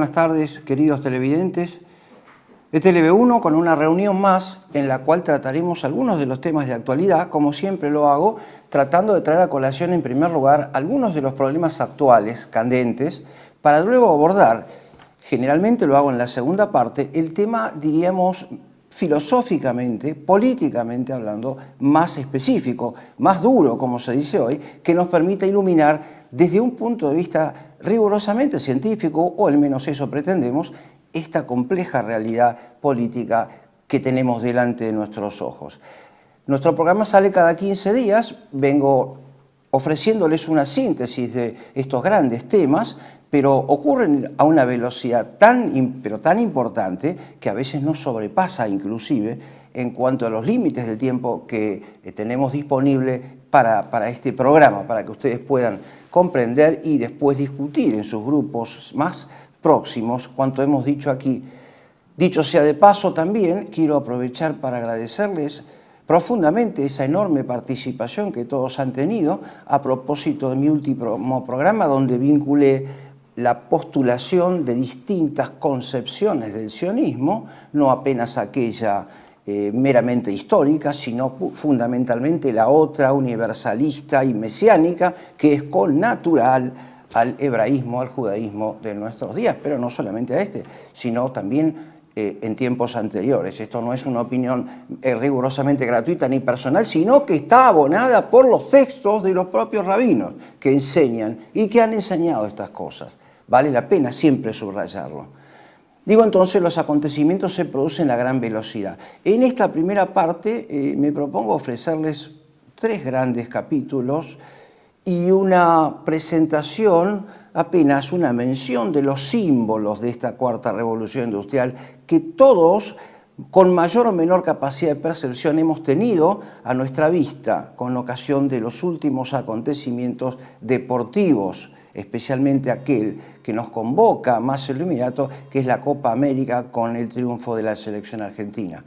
buenas tardes, queridos televidentes de TLV1, con una reunión más en la cual trataremos algunos de los temas de actualidad, como siempre lo hago, tratando de traer a colación en primer lugar algunos de los problemas actuales, candentes, para luego abordar, generalmente lo hago en la segunda parte, el tema, diríamos, filosóficamente, políticamente hablando, más específico, más duro, como se dice hoy, que nos permita iluminar desde un punto de vista rigurosamente científico, o al menos eso pretendemos, esta compleja realidad política que tenemos delante de nuestros ojos. Nuestro programa sale cada 15 días, vengo ofreciéndoles una síntesis de estos grandes temas, pero ocurren a una velocidad tan importante que a veces nos sobrepasa inclusive en cuanto a los límites del tiempo que tenemos disponible para este programa, para que ustedes puedan comprender y después discutir en sus grupos más próximos cuanto hemos dicho aquí. Dicho sea de paso, también quiero aprovechar para agradecerles profundamente esa enorme participación que todos han tenido a propósito de mi último programa, donde vinculé la postulación de distintas concepciones del sionismo, no apenas aquella meramente histórica, sino fundamentalmente la otra universalista y mesiánica, que es connatural al hebraísmo, al judaísmo de nuestros días, pero no solamente a este, sino también en tiempos anteriores. Esto no es una opinión rigurosamente gratuita ni personal, sino que está abonada por los textos de los propios rabinos que enseñan y que han enseñado estas cosas. Vale la pena siempre subrayarlo. Digo entonces, los acontecimientos se producen a gran velocidad. En esta primera parte me propongo ofrecerles 3 grandes capítulos y una presentación, apenas una mención de los símbolos de esta cuarta revolución industrial que todos, con mayor o menor capacidad de percepción, hemos tenido a nuestra vista con ocasión de los últimos acontecimientos deportivos, especialmente aquel que nos convoca más en lo inmediato, que es la Copa América con el triunfo de la selección argentina.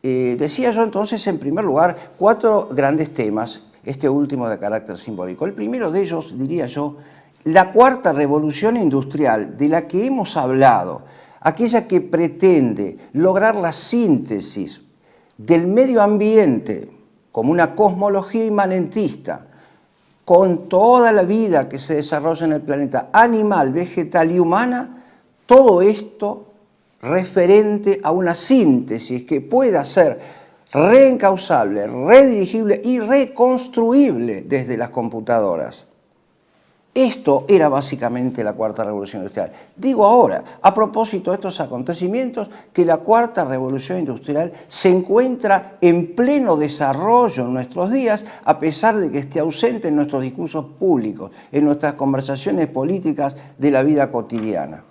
Decía yo entonces, en primer lugar, 4 grandes temas, este último de carácter simbólico. El primero de ellos, diría yo, la cuarta revolución industrial de la que hemos hablado, aquella que pretende lograr la síntesis del medio ambiente como una cosmología inmanentista, con toda la vida que se desarrolla en el planeta, animal, vegetal y humana, todo esto referente a una síntesis que pueda ser reencauzable, redirigible y reconstruible desde las computadoras. Esto era básicamente la cuarta revolución industrial. Digo ahora, a propósito de estos acontecimientos, que la cuarta revolución industrial se encuentra en pleno desarrollo en nuestros días, a pesar de que esté ausente en nuestros discursos públicos, en nuestras conversaciones políticas de la vida cotidiana.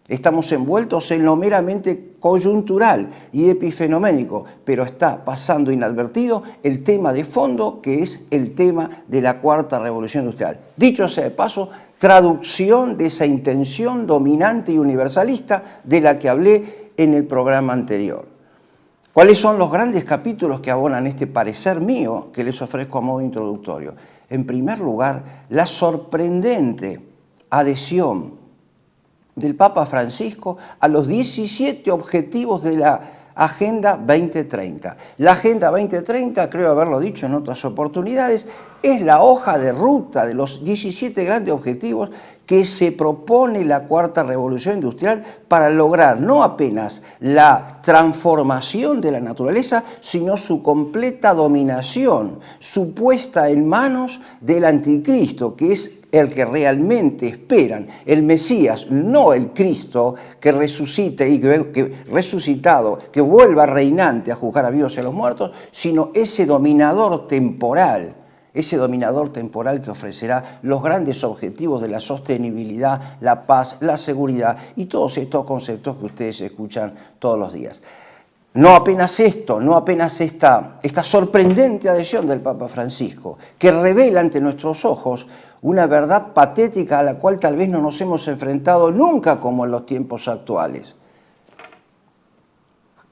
Estamos envueltos en lo meramente coyuntural y epifenoménico, pero está pasando inadvertido el tema de fondo, que es el tema de la cuarta revolución industrial. Dicho sea de paso, traducción de esa intención dominante y universalista de la que hablé en el programa anterior. ¿Cuáles son los grandes capítulos que abonan este parecer mío que les ofrezco a modo introductorio? En primer lugar, la sorprendente adhesión del Papa Francisco a los 17 objetivos de la Agenda 2030. La Agenda 2030, creo haberlo dicho en otras oportunidades, es la hoja de ruta de los 17 grandes objetivos que se propone la cuarta revolución industrial para lograr no apenas la transformación de la naturaleza, sino su completa dominación, su puesta en manos del anticristo, que es el que realmente esperan, el Mesías, no el Cristo que resucite y que resucitado, que vuelva reinante a juzgar a vivos y a los muertos, sino ese dominador temporal que ofrecerá los grandes objetivos de la sostenibilidad, la paz, la seguridad y todos estos conceptos que ustedes escuchan todos los días. No apenas esto, no apenas esta sorprendente adhesión del Papa Francisco, que revela ante nuestros ojos una verdad patética a la cual tal vez no nos hemos enfrentado nunca como en los tiempos actuales.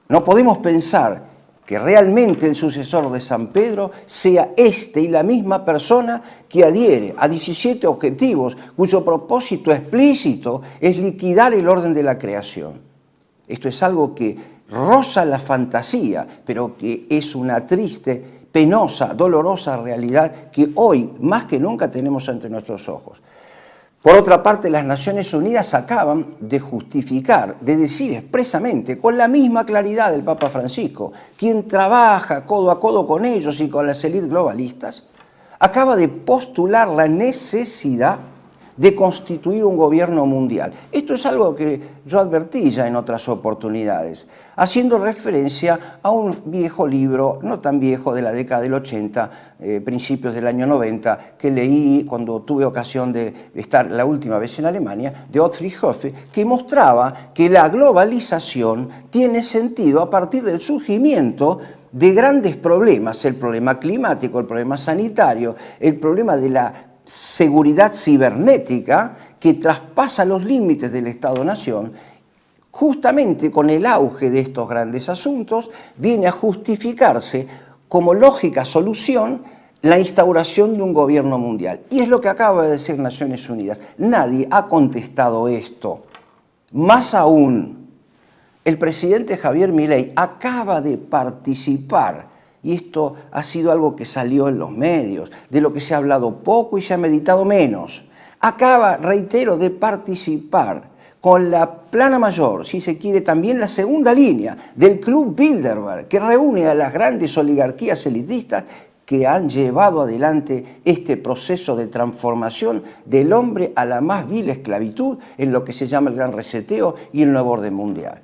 No podemos pensar que realmente el sucesor de San Pedro sea este y la misma persona que adhiere a 17 objetivos cuyo propósito explícito es liquidar el orden de la creación. Esto es algo que roza la fantasía, pero que es una triste, penosa, dolorosa realidad que hoy más que nunca tenemos ante nuestros ojos. Por otra parte, las Naciones Unidas acaban de justificar, de decir expresamente, con la misma claridad del Papa Francisco, quien trabaja codo a codo con ellos y con las élites globalistas, acaba de postular la necesidad de constituir un gobierno mundial. Esto es algo que yo advertí ya en otras oportunidades, haciendo referencia a un viejo libro, no tan viejo, de la década del 80, principios del año 90, que leí cuando tuve ocasión de estar la última vez en Alemania, de Otfried Höfe, que mostraba que la globalización tiene sentido a partir del surgimiento de grandes problemas, el problema climático, el problema sanitario, el problema de la seguridad cibernética que traspasa los límites del Estado-Nación. Justamente con el auge de estos grandes asuntos viene a justificarse como lógica solución la instauración de un gobierno mundial. Y es lo que acaba de decir Naciones Unidas. Nadie ha contestado esto. Más aún, el presidente Javier Milei acaba de participar, y esto ha sido algo que salió en los medios, de lo que se ha hablado poco y se ha meditado menos. Acaba, reitero, de participar con la plana mayor, si se quiere también la segunda línea, del Club Bilderberg, que reúne a las grandes oligarquías elitistas que han llevado adelante este proceso de transformación del hombre a la más vil esclavitud en lo que se llama el Gran Reseteo y el Nuevo Orden Mundial.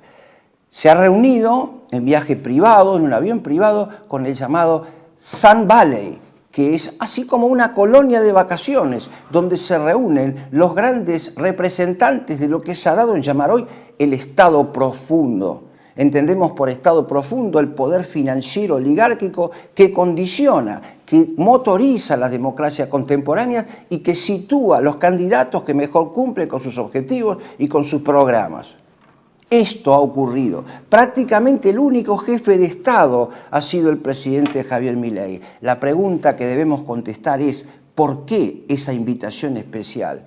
Se ha reunido en viaje privado, en un avión privado, con el llamado Sun Valley, que es así como una colonia de vacaciones, donde se reúnen los grandes representantes de lo que se ha dado en llamar hoy el Estado profundo. Entendemos por Estado profundo el poder financiero oligárquico que condiciona, que motoriza las democracias contemporáneas y que sitúa a los candidatos que mejor cumplen con sus objetivos y con sus programas. Esto ha ocurrido. Prácticamente el único jefe de Estado ha sido el presidente Javier Milei. La pregunta que debemos contestar es, ¿por qué esa invitación especial?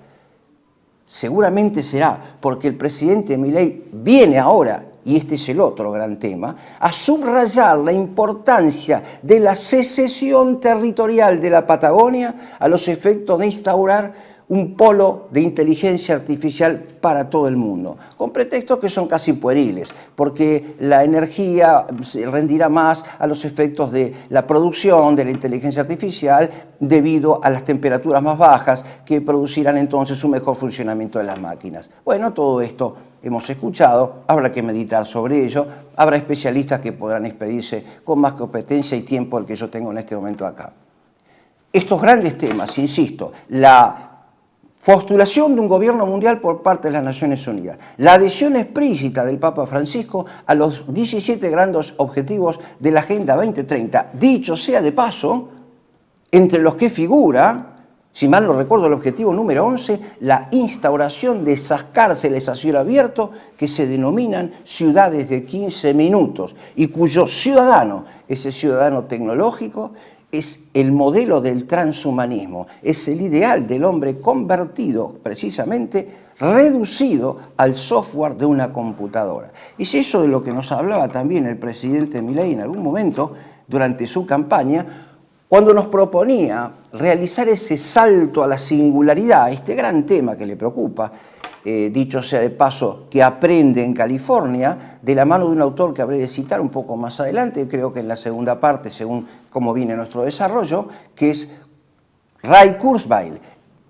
Seguramente será porque el presidente Milei viene ahora, y este es el otro gran tema, a subrayar la importancia de la secesión territorial de la Patagonia a los efectos de instaurar un polo de inteligencia artificial para todo el mundo, con pretextos que son casi pueriles, porque la energía se rendirá más a los efectos de la producción de la inteligencia artificial debido a las temperaturas más bajas que producirán entonces un mejor funcionamiento de las máquinas. Bueno, todo esto hemos escuchado, habrá que meditar sobre ello, habrá especialistas que podrán expedirse con más competencia y tiempo del que yo tengo en este momento acá. Estos grandes temas, insisto, la postulación de un gobierno mundial por parte de las Naciones Unidas, la adhesión explícita del Papa Francisco a los 17 grandes objetivos de la Agenda 2030, dicho sea de paso, entre los que figura, si mal no recuerdo, el objetivo número 11, la instauración de esas cárceles a cielo abierto que se denominan ciudades de 15 minutos y cuyo ciudadano, ese ciudadano tecnológico, es el modelo del transhumanismo, es el ideal del hombre convertido, precisamente, reducido al software de una computadora. Es eso de lo que nos hablaba también el presidente Milei en algún momento durante su campaña, cuando nos proponía realizar ese salto a la singularidad, este gran tema que le preocupa, dicho sea de paso, que aprende en California, de la mano de un autor que habré de citar un poco más adelante, creo que en la segunda parte, según cómo viene nuestro desarrollo, que es Ray Kurzweil,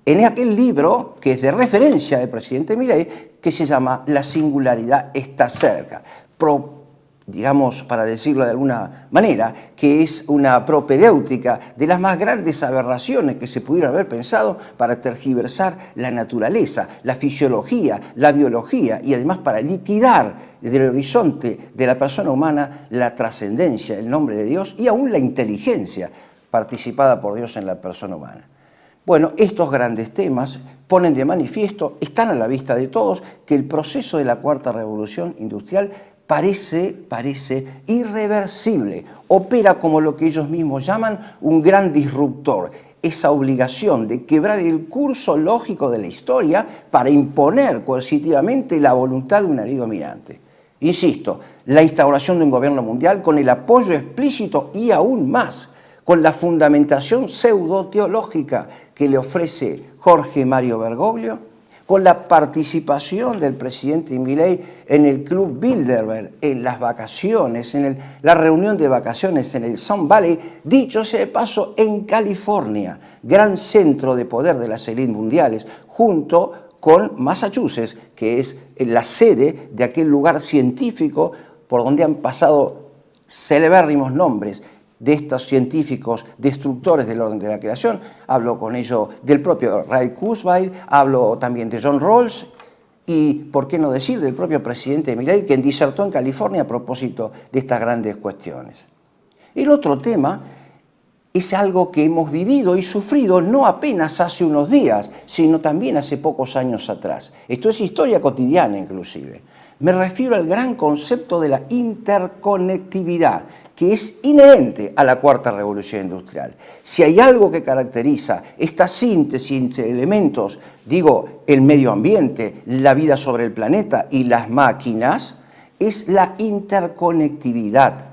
en aquel libro que es de referencia del presidente Milei, que se llama La singularidad está cerca. Digamos, para decirlo de alguna manera, que es una propedéutica de las más grandes aberraciones que se pudieran haber pensado para tergiversar la naturaleza, la fisiología, la biología y además para liquidar del horizonte de la persona humana la trascendencia, el nombre de Dios y aún la inteligencia participada por Dios en la persona humana. Bueno, estos grandes temas ponen de manifiesto, están a la vista de todos, que el proceso de la cuarta revolución industrial parece irreversible. Opera como lo que ellos mismos llaman un gran disruptor. Esa obligación de quebrar el curso lógico de la historia para imponer coercitivamente la voluntad de una ley dominante. Insisto, la instauración de un gobierno mundial con el apoyo explícito y aún más con la fundamentación pseudo-teológica que le ofrece Jorge Mario Bergoglio, con la participación del presidente Milei en el Club Bilderberg, en las vacaciones, en la reunión de vacaciones en el Sun Valley, dicho sea de paso, en California, gran centro de poder de las élites mundiales, junto con Massachusetts, que es la sede de aquel lugar científico por donde han pasado celebérrimos nombres de estos científicos destructores del orden de la creación. Hablo con ello del propio Ray Kurzweil, hablo también de John Rawls y, por qué no decir, del propio presidente Milei, quien disertó en California a propósito de estas grandes cuestiones. El otro tema es algo que hemos vivido y sufrido no apenas hace unos días, sino también hace pocos años atrás. Esto es historia cotidiana inclusive. Me refiero al gran concepto de la interconectividad, que es inherente a la cuarta revolución industrial. Si hay algo que caracteriza esta síntesis entre elementos, digo, el medio ambiente, la vida sobre el planeta y las máquinas, es la interconectividad.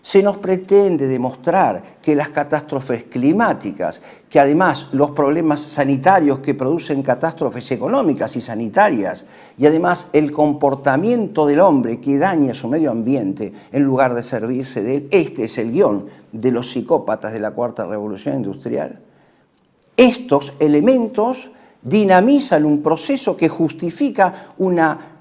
Se nos pretende demostrar que las catástrofes climáticas, que además los problemas sanitarios que producen catástrofes económicas y sanitarias, y además el comportamiento del hombre que daña su medio ambiente en lugar de servirse de él, este es el guión de los psicópatas de la cuarta revolución industrial. Estos elementos dinamizan un proceso que justifica una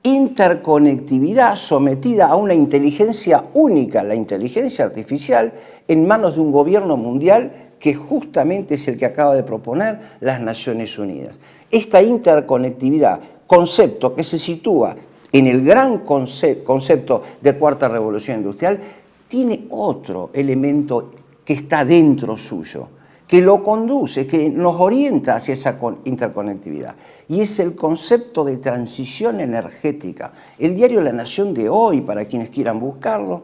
interconectividad sometida a una inteligencia única, la inteligencia artificial, en manos de un gobierno mundial que justamente es el que acaba de proponer las Naciones Unidas. Esta interconectividad, concepto que se sitúa en el gran concepto de cuarta revolución industrial, tiene otro elemento que está dentro suyo, que lo conduce, que nos orienta hacia esa interconectividad. Y es el concepto de transición energética. El diario La Nación de hoy, para quienes quieran buscarlo,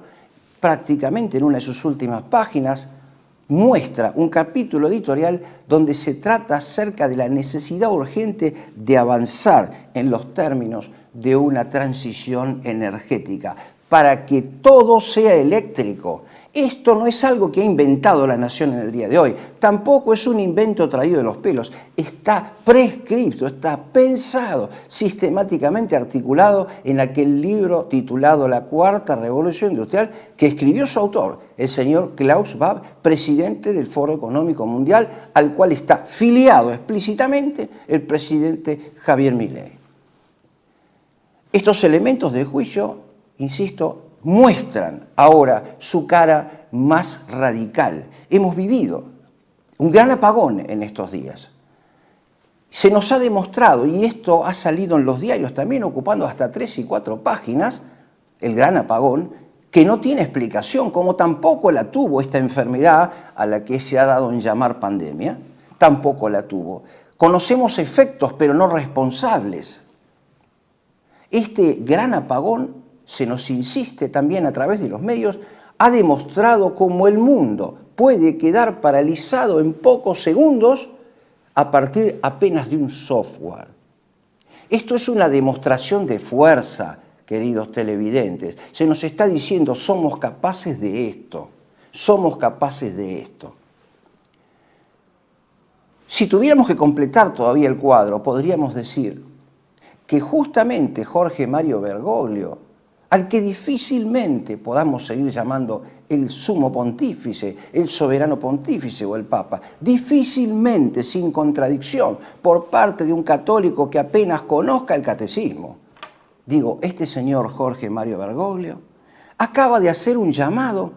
prácticamente en una de sus últimas páginas, muestra un capítulo editorial donde se trata acerca de la necesidad urgente de avanzar en los términos de una transición energética para que todo sea eléctrico. Esto no es algo que ha inventado la nación en el día de hoy, tampoco es un invento traído de los pelos, está prescripto, está pensado, sistemáticamente articulado en aquel libro titulado La Cuarta Revolución Industrial que escribió su autor, el señor Klaus Schwab, presidente del Foro Económico Mundial, al cual está filiado explícitamente el presidente Javier Milei. Estos elementos de juicio, insisto, muestran ahora su cara más radical. Hemos vivido un gran apagón en estos días. Se nos ha demostrado, y esto ha salido en los diarios también, ocupando hasta 3 y 4 páginas, el gran apagón, que no tiene explicación, como tampoco la tuvo esta enfermedad a la que se ha dado en llamar pandemia, tampoco la tuvo. Conocemos efectos, pero no responsables. Este gran apagón, se nos insiste también a través de los medios, ha demostrado cómo el mundo puede quedar paralizado en pocos segundos a partir apenas de un software. Esto es una demostración de fuerza, queridos televidentes. Se nos está diciendo, somos capaces de esto, somos capaces de esto. Si tuviéramos que completar todavía el cuadro, podríamos decir que justamente Jorge Mario Bergoglio, al que difícilmente podamos seguir llamando el sumo pontífice, el soberano pontífice o el papa, difícilmente, sin contradicción, por parte de un católico que apenas conozca el catecismo. Digo, este señor Jorge Mario Bergoglio acaba de hacer un llamado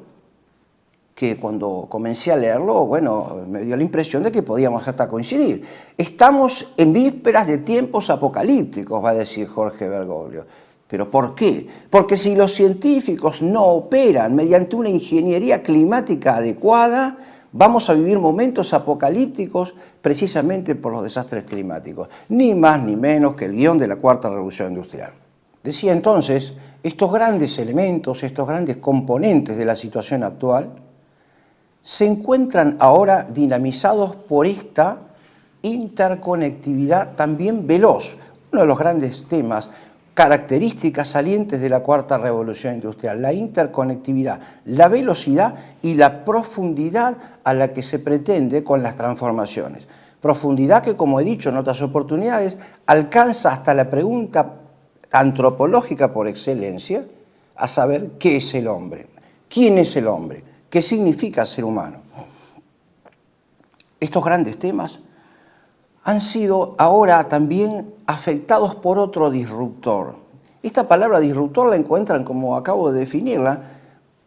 que cuando comencé a leerlo, bueno, me dio la impresión de que podíamos hasta coincidir. Estamos en vísperas de tiempos apocalípticos, va a decir Jorge Bergoglio. ¿Pero por qué? Porque si los científicos no operan mediante una ingeniería climática adecuada, Vamos a vivir momentos apocalípticos precisamente por los desastres climáticos, ni más ni menos que el guión de la Cuarta Revolución Industrial. Decía entonces, estos grandes elementos, estos grandes componentes de la situación actual, se encuentran ahora dinamizados por esta interconectividad también veloz. Uno de los grandes temas, características salientes de la Cuarta Revolución Industrial, la interconectividad, la velocidad y la profundidad a la que se pretende con las transformaciones. Profundidad que, como he dicho en otras oportunidades, alcanza hasta la pregunta antropológica por excelencia, a saber qué es el hombre, quién es el hombre, qué significa ser humano. Estos grandes temas han sido ahora también afectados por otro disruptor. Esta palabra disruptor la encuentran, como acabo de definirla,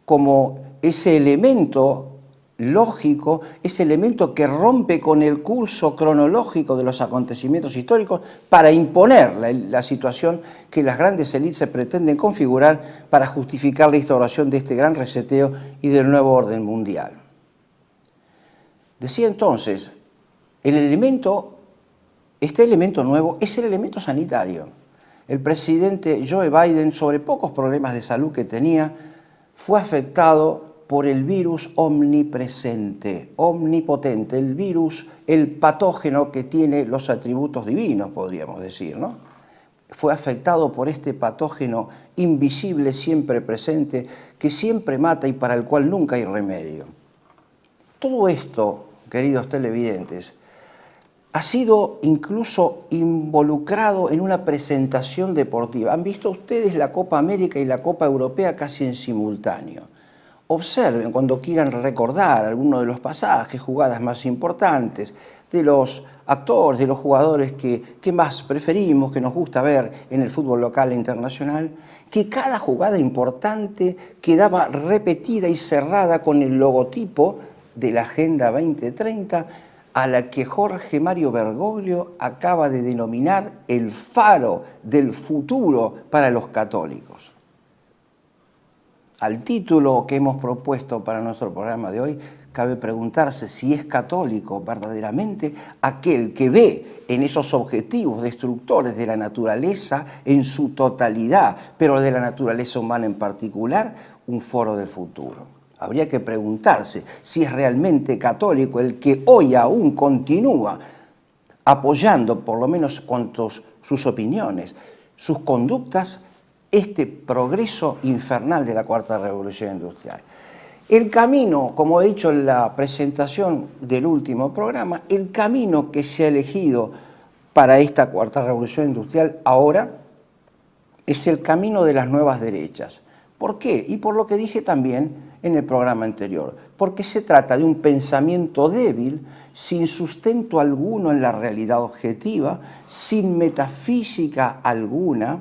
como ese elemento lógico, ese elemento que rompe con el curso cronológico de los acontecimientos históricos para imponer la situación que las grandes élites se pretenden configurar para justificar la instauración de este gran reseteo y del nuevo orden mundial. Decía entonces, este elemento nuevo es el elemento sanitario. El presidente Joe Biden, sobre pocos problemas de salud que tenía, fue afectado por el virus omnipresente, omnipotente, el virus, el patógeno que tiene los atributos divinos, podríamos decir, ¿no? Fue afectado por este patógeno invisible, siempre presente, que siempre mata y para el cual nunca hay remedio. Todo esto, queridos televidentes, ha sido incluso involucrado en una presentación deportiva. Han visto ustedes la Copa América y la Copa Europea casi en simultáneo. Observen cuando quieran recordar algunos de los pasajes, jugadas más importantes, de los actores, de los jugadores que más preferimos, que nos gusta ver en el fútbol local e internacional, que cada jugada importante quedaba repetida y cerrada con el logotipo de la Agenda 2030, a la que Jorge Mario Bergoglio acaba de denominar el faro del futuro para los católicos. Al título que hemos propuesto para nuestro programa de hoy, cabe preguntarse si es católico verdaderamente aquel que ve en esos objetivos destructores de la naturaleza en su totalidad, pero de la naturaleza humana en particular, un foro del futuro. Habría que preguntarse si es realmente católico el que hoy aún continúa apoyando, por lo menos cuantos sus opiniones, sus conductas, este progreso infernal de la Cuarta Revolución Industrial. El camino, como he dicho en la presentación del último programa, el camino que se ha elegido para esta Cuarta Revolución Industrial ahora es el camino de las nuevas derechas. ¿Por qué? Y por lo que dije también en el programa anterior, porque se trata de un pensamiento débil, sin sustento alguno en la realidad objetiva, sin metafísica alguna,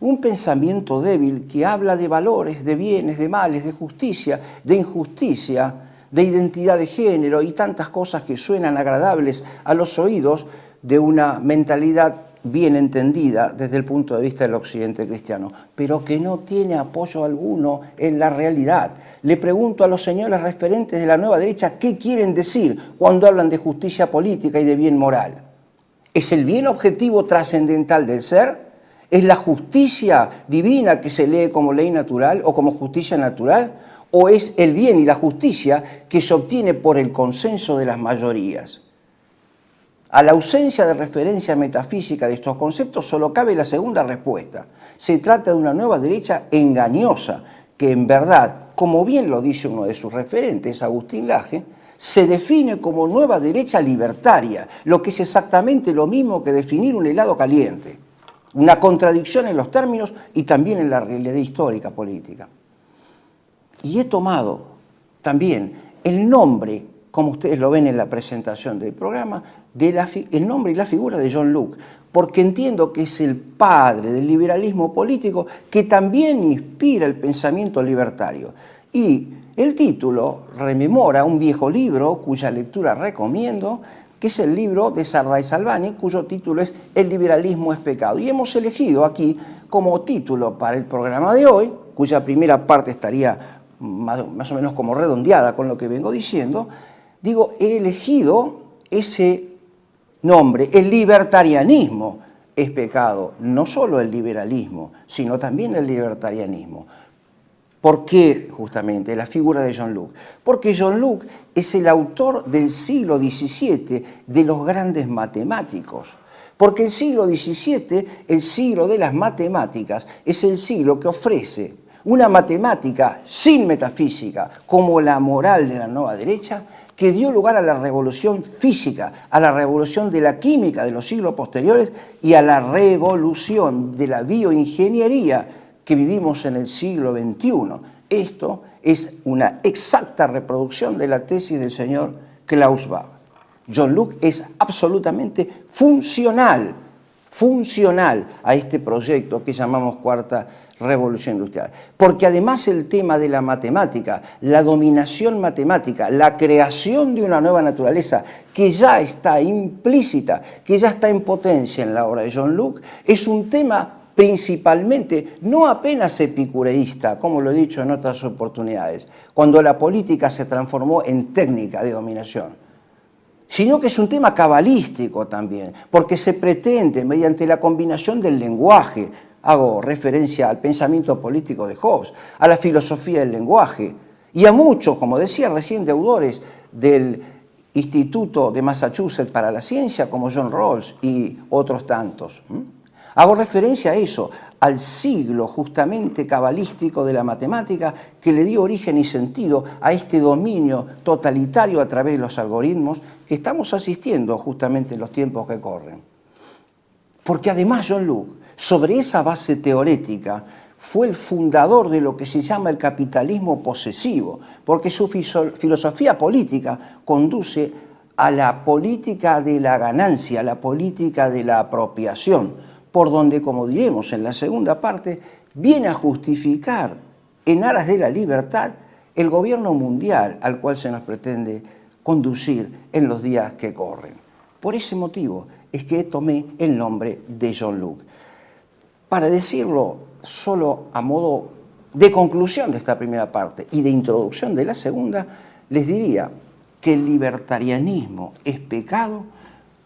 un pensamiento débil que habla de valores, de bienes, de males, de justicia, de injusticia, de identidad de género y tantas cosas que suenan agradables a los oídos de una mentalidad bien entendida desde el punto de vista del occidente cristiano, pero que no tiene apoyo alguno en la realidad. Le pregunto a los señores referentes de la nueva derecha qué quieren decir cuando hablan de justicia política y de bien moral. ¿Es el bien objetivo trascendental del ser? ¿Es la justicia divina que se lee como ley natural o como justicia natural? ¿O es el bien y la justicia que se obtiene por el consenso de las mayorías? A la ausencia de referencia metafísica de estos conceptos solo cabe la segunda respuesta. Se trata de una nueva derecha engañosa que en verdad, como bien lo dice uno de sus referentes, Agustín Laje, se define como nueva derecha libertaria, lo que es exactamente lo mismo que definir un helado caliente. Una contradicción en los términos y también en la realidad histórica política. Y he tomado también el nombre, como ustedes lo ven en la presentación del programa, el nombre y la figura de John Locke, porque entiendo que es el padre del liberalismo político que también inspira el pensamiento libertario. Y el título rememora un viejo libro cuya lectura recomiendo, que es el libro de Sardá y Salvani, cuyo título es El liberalismo es pecado. Y hemos elegido aquí como título para el programa de hoy, cuya primera parte estaría más o menos como redondeada con lo que vengo diciendo, digo, he elegido ese nombre, el libertarianismo es pecado, no solo el liberalismo, sino también el libertarianismo. ¿Por qué justamente la figura de John Locke? Porque John Locke es el autor del siglo XVII de los grandes matemáticos. Porque el siglo XVII, el siglo de las matemáticas, es el siglo que ofrece una matemática sin metafísica, como la moral de la nueva derecha, que dio lugar a la revolución física, a la revolución de la química de los siglos posteriores y a la revolución de la bioingeniería que vivimos en el siglo XXI. Esto es una exacta reproducción de la tesis del señor Klaus Barbie. John Locke es absolutamente funcional a este proyecto que llamamos Cuarta Revolución Industrial. Porque además el tema de la matemática, la dominación matemática, la creación de una nueva naturaleza que ya está implícita, que ya está en potencia en la obra de John Locke, es un tema principalmente, no apenas epicureísta, como lo he dicho en otras oportunidades, cuando la política se transformó en técnica de dominación, sino que es un tema cabalístico también, porque se pretende, mediante la combinación del lenguaje, hago referencia al pensamiento político de Hobbes, a la filosofía del lenguaje, y a muchos, como decía recién, deudores del Instituto de Massachusetts para la Ciencia, como John Rawls y otros tantos. Hago referencia a eso, al siglo justamente cabalístico de la matemática que le dio origen y sentido a este dominio totalitario a través de los algoritmos que estamos asistiendo justamente en los tiempos que corren. Porque además John Locke, sobre esa base teorética, fue el fundador de lo que se llama el capitalismo posesivo, porque su filosofía política conduce a la política de la ganancia, a la política de la apropiación, por donde, como diremos en la segunda parte, viene a justificar, en aras de la libertad, el gobierno mundial al cual se nos pretende conducir en los días que corren. Por ese motivo es que tomé el nombre de John Locke. Para decirlo solo a modo de conclusión de esta primera parte y de introducción de la segunda, les diría que el libertarianismo es pecado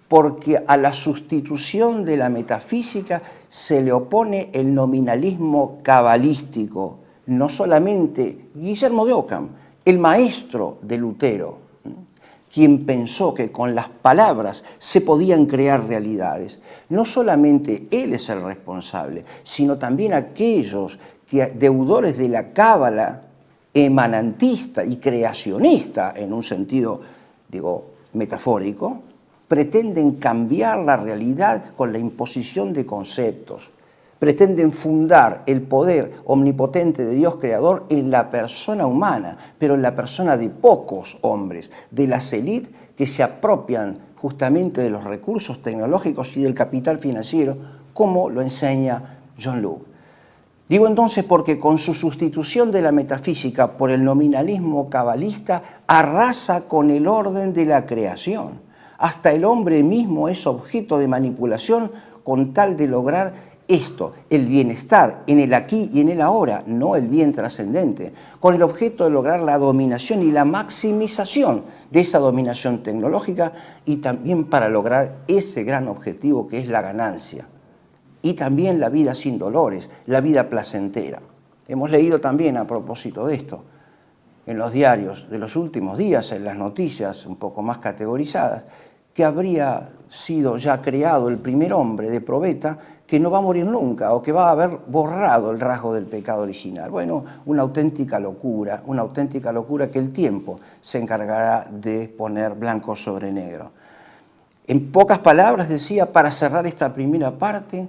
porque a la sustitución de la metafísica se le opone el nominalismo cabalístico, no solamente Guillermo de Ockham, el maestro de Lutero, quien pensó que con las palabras se podían crear realidades. No solamente él es el responsable, sino también aquellos que, deudores de la cábala emanantista y creacionista, en un sentido, digo, metafórico, pretenden cambiar la realidad con la imposición de conceptos. Pretenden fundar el poder omnipotente de Dios creador en la persona humana, pero en la persona de pocos hombres, de las élites que se apropian justamente de los recursos tecnológicos y del capital financiero, como lo enseña John Locke. Digo entonces porque con su sustitución de la metafísica por el nominalismo cabalista arrasa con el orden de la creación. Hasta el hombre mismo es objeto de manipulación con tal de lograr esto, el bienestar en el aquí y en el ahora, no el bien trascendente, con el objeto de lograr la dominación y la maximización de esa dominación tecnológica y también para lograr ese gran objetivo que es la ganancia. Y también la vida sin dolores, la vida placentera. Hemos leído también a propósito de esto, en los diarios de los últimos días, en las noticias un poco más categorizadas, que habría sido ya creado el primer hombre de probeta que no va a morir nunca o que va a haber borrado el rasgo del pecado original. Bueno, una auténtica locura que el tiempo se encargará de poner blanco sobre negro. En pocas palabras decía, para cerrar esta primera parte,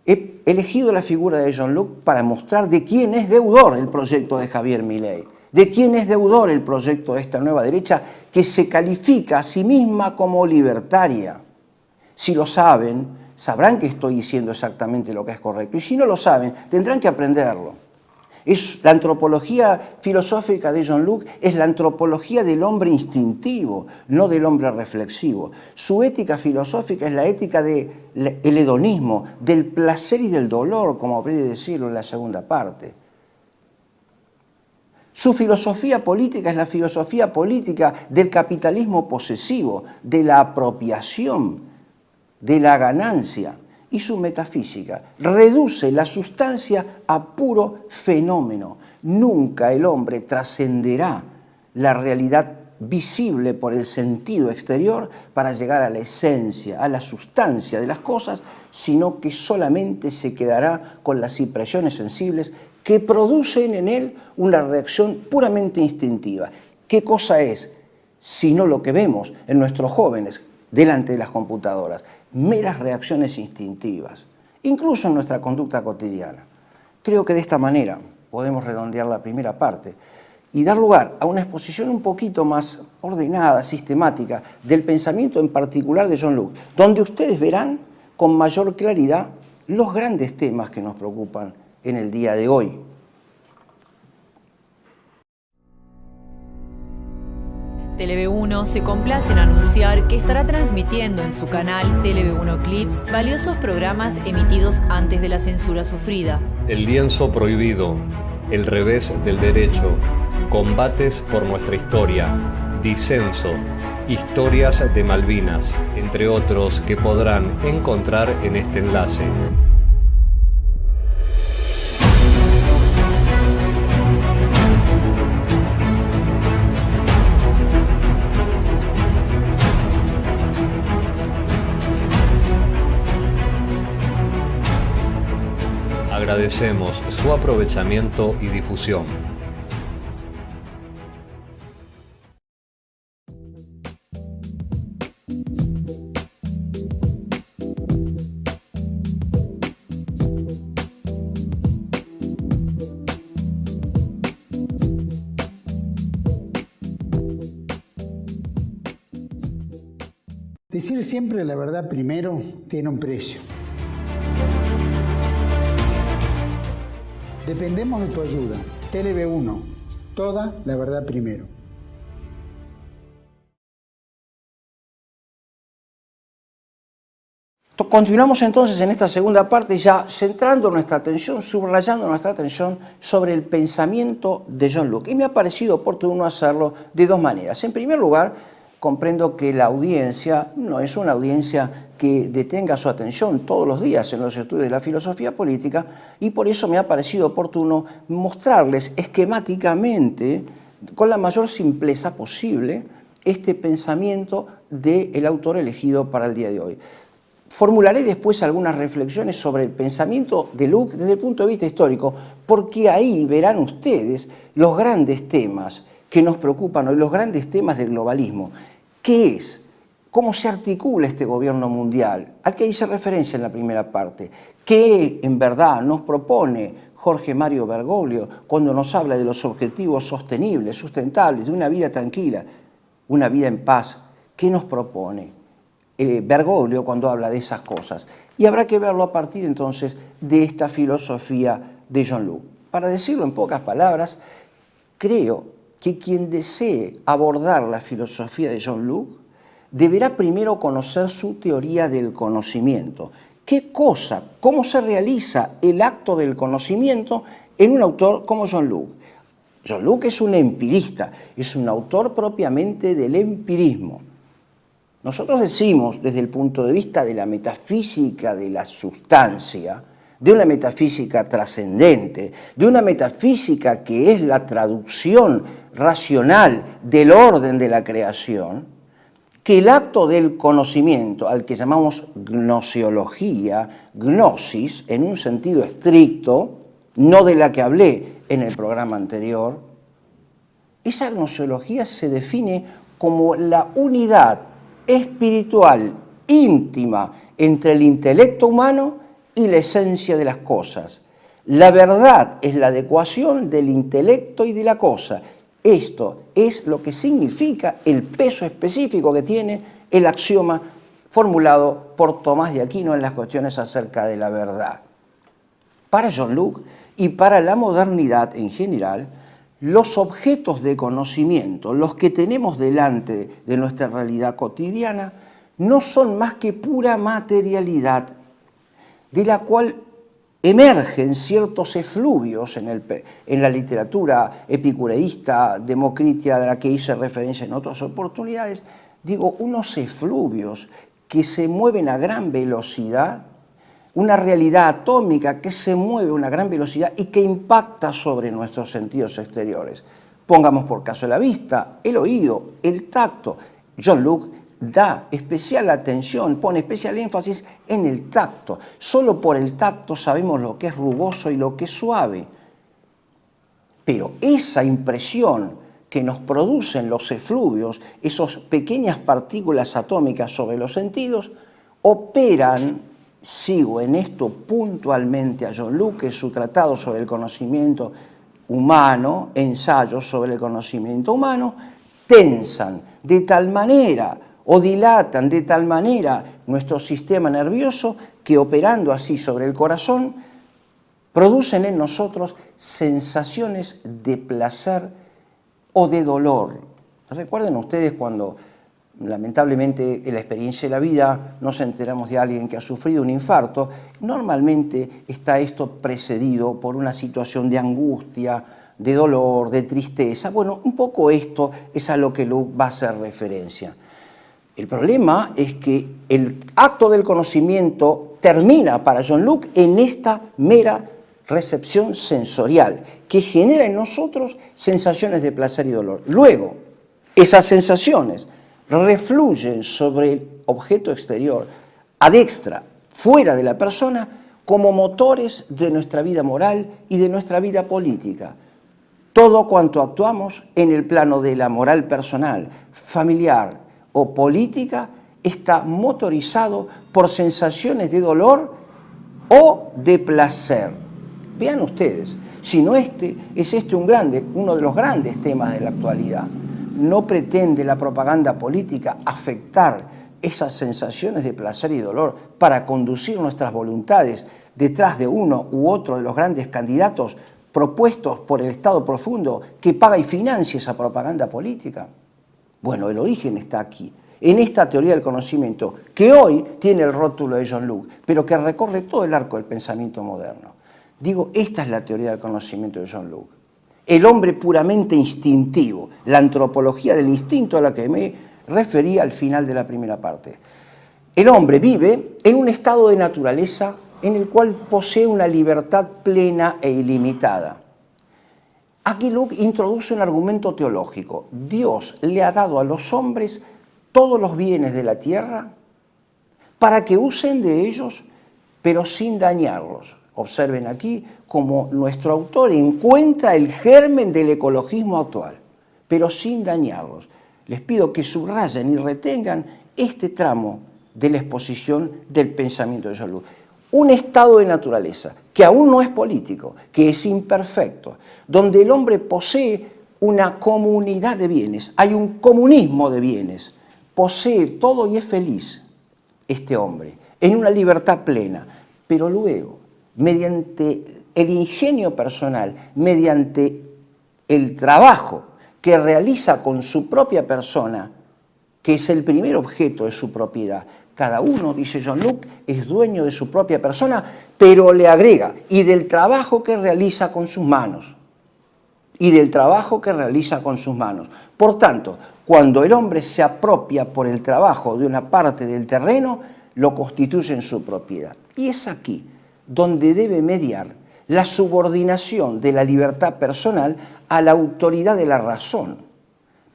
he elegido la figura de John Locke para mostrar de quién es deudor el proyecto de Javier Milei. ¿De quién es deudor el proyecto de esta nueva derecha que se califica a sí misma como libertaria? Si lo saben, sabrán que estoy diciendo exactamente lo que es correcto. Y si no lo saben, tendrán que aprenderlo. La antropología filosófica de John Locke es la antropología del hombre instintivo, no del hombre reflexivo. Su ética filosófica es la ética del hedonismo, del placer y del dolor, como habré de decirlo en la segunda parte. Su filosofía política es la filosofía política del capitalismo posesivo, de la apropiación, de la ganancia. Y su metafísica reduce la sustancia a puro fenómeno. Nunca el hombre trascenderá la realidad visible por el sentido exterior para llegar a la esencia, a la sustancia de las cosas, sino que solamente se quedará con las impresiones sensibles que producen en él una reacción puramente instintiva. ¿Qué cosa es? Sino lo que vemos en nuestros jóvenes delante de las computadoras, meras reacciones instintivas, incluso en nuestra conducta cotidiana. Creo que de esta manera podemos redondear la primera parte y dar lugar a una exposición un poquito más ordenada, sistemática, del pensamiento en particular de John Locke, donde ustedes verán con mayor claridad los grandes temas que nos preocupan en el día de hoy. TLV1 se complace en anunciar que estará transmitiendo en su canal TLV1 Clips valiosos programas emitidos antes de la censura sufrida. El lienzo prohibido, El revés del derecho, Combates por nuestra historia, Disenso, Historias de Malvinas, entre otros que podrán encontrar en este enlace. Agradecemos su aprovechamiento y difusión. Decir siempre la verdad primero tiene un precio. Dependemos de tu ayuda. TLV1, toda la verdad primero. Continuamos entonces en esta segunda parte ya centrando nuestra atención, subrayando nuestra atención sobre el pensamiento de John Locke. Y me ha parecido oportuno hacerlo de dos maneras. En primer lugar, comprendo que la audiencia no es una audiencia que detenga su atención todos los días en los estudios de la filosofía política y por eso me ha parecido oportuno mostrarles esquemáticamente, con la mayor simpleza posible, este pensamiento del autor elegido para el día de hoy. Formularé después algunas reflexiones sobre el pensamiento de Locke desde el punto de vista histórico, porque ahí verán ustedes los grandes temas que nos preocupan hoy, los grandes temas del globalismo. ¿Qué es? ¿Cómo se articula este gobierno mundial? Al que hice referencia en la primera parte. ¿Qué en verdad nos propone Jorge Mario Bergoglio cuando nos habla de los objetivos sostenibles, sustentables, de una vida tranquila, una vida en paz? ¿Qué nos propone Bergoglio cuando habla de esas cosas? Y habrá que verlo a partir entonces de esta filosofía de John Locke. Para decirlo en pocas palabras, creo que quien desee abordar la filosofía de John Locke deberá primero conocer su teoría del conocimiento. ¿Qué cosa, cómo se realiza el acto del conocimiento en un autor como John Locke? John Locke es un empirista, es un autor propiamente del empirismo. Nosotros decimos, desde el punto de vista de la metafísica de la sustancia, de una metafísica trascendente, de una metafísica que es la traducción racional del orden de la creación, que el acto del conocimiento, al que llamamos gnosiología, gnosis, en un sentido estricto, no de la que hablé en el programa anterior, esa gnosiología se define como la unidad espiritual íntima entre el intelecto humano y la esencia de las cosas. La verdad es la adecuación del intelecto y de la cosa. Esto es lo que significa el peso específico que tiene el axioma formulado por Tomás de Aquino en las cuestiones acerca de la verdad. Para John Locke y para la modernidad en general, los objetos de conocimiento, los que tenemos delante de nuestra realidad cotidiana, no son más que pura materialidad, de la cual emergen ciertos efluvios en la literatura epicureísta, democritia, de la que hice referencia en otras oportunidades, digo, unos efluvios que se mueven a gran velocidad, una realidad atómica que se mueve a una gran velocidad y que impacta sobre nuestros sentidos exteriores. Pongamos por caso la vista, el oído, el tacto. Jean-Luc da especial atención, pone especial énfasis en el tacto. Solo por el tacto sabemos lo que es rugoso y lo que es suave. Pero esa impresión que nos producen los efluvios, esas pequeñas partículas atómicas sobre los sentidos, operan, sigo en esto puntualmente a Jean-Luc, en su tratado sobre el conocimiento humano, ensayos sobre el conocimiento humano, tensan de tal manera o dilatan de tal manera nuestro sistema nervioso que operando así sobre el corazón producen en nosotros sensaciones de placer o de dolor. ¿Recuerden ustedes cuando lamentablemente en la experiencia de la vida nos enteramos de alguien que ha sufrido un infarto? Normalmente está esto precedido por una situación de angustia, de dolor, de tristeza. Bueno, un poco esto es a lo que Luc va a hacer referencia. El problema es que el acto del conocimiento termina para Jean-Luc en esta mera recepción sensorial que genera en nosotros sensaciones de placer y dolor. Luego, esas sensaciones refluyen sobre el objeto exterior, adextra, fuera de la persona, como motores de nuestra vida moral y de nuestra vida política. Todo cuanto actuamos en el plano de la moral personal, familiar o política está motorizado por sensaciones de dolor o de placer. Vean ustedes, si no es uno de los grandes temas de la actualidad. No pretende la propaganda política afectar esas sensaciones de placer y dolor para conducir nuestras voluntades detrás de uno u otro de los grandes candidatos propuestos por el Estado profundo que paga y financia esa propaganda política. Bueno, el origen está aquí, en esta teoría del conocimiento, que hoy tiene el rótulo de Jean-Luc, pero que recorre todo el arco del pensamiento moderno. Digo, esta es la teoría del conocimiento de Jean-Luc. El hombre puramente instintivo, la antropología del instinto a la que me refería al final de la primera parte. El hombre vive en un estado de naturaleza en el cual posee una libertad plena e ilimitada. Aquí Luc introduce un argumento teológico. Dios le ha dado a los hombres todos los bienes de la tierra para que usen de ellos, pero sin dañarlos. Observen aquí cómo nuestro autor encuentra el germen del ecologismo actual, pero sin dañarlos. Les pido que subrayen y retengan este tramo de la exposición del pensamiento de Jean-Luc. Un estado de naturaleza que aún no es político, que es imperfecto, donde el hombre posee una comunidad de bienes, hay un comunismo de bienes, posee todo y es feliz este hombre, en una libertad plena, pero luego, mediante el ingenio personal, mediante el trabajo que realiza con su propia persona, que es el primer objeto de su propiedad. Cada uno, dice Jean-Luc, es dueño de su propia persona, pero le agrega, y del trabajo que realiza con sus manos. Y del trabajo que realiza con sus manos. Por tanto, cuando el hombre se apropia por el trabajo de una parte del terreno, lo constituye en su propiedad. Y es aquí donde debe mediar la subordinación de la libertad personal a la autoridad de la razón,